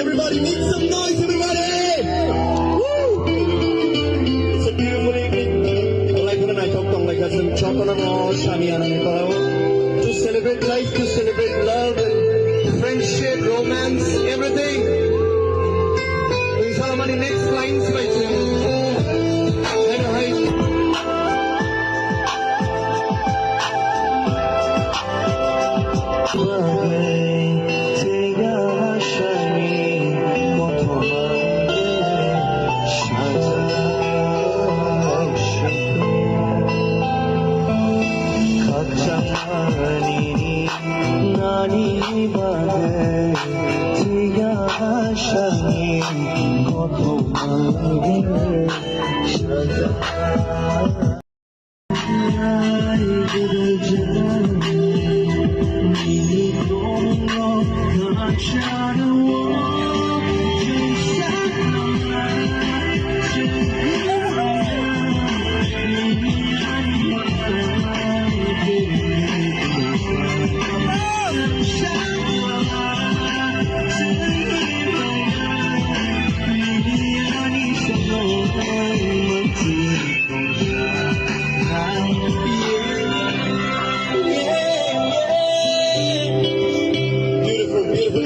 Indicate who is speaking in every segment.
Speaker 1: Everybody make some noise, everybody! Woo! It's a beautiful evening. Like when I talk like that, some chocolate or shamiana to celebrate life, to celebrate love and friendship, romance, everything. Yung sa naman yung next lines by Jim.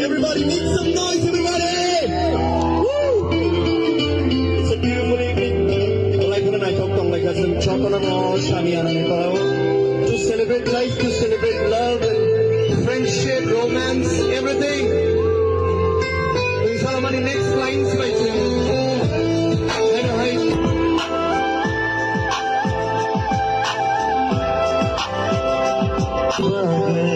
Speaker 1: Everybody make some noise, everybody! Woo! It's a beautiful evening. Like when I talk like that, some chocolate or shamiana to celebrate life, to celebrate love and friendship, romance, everything. Yung sa naman yung next lines by Jim. Hi.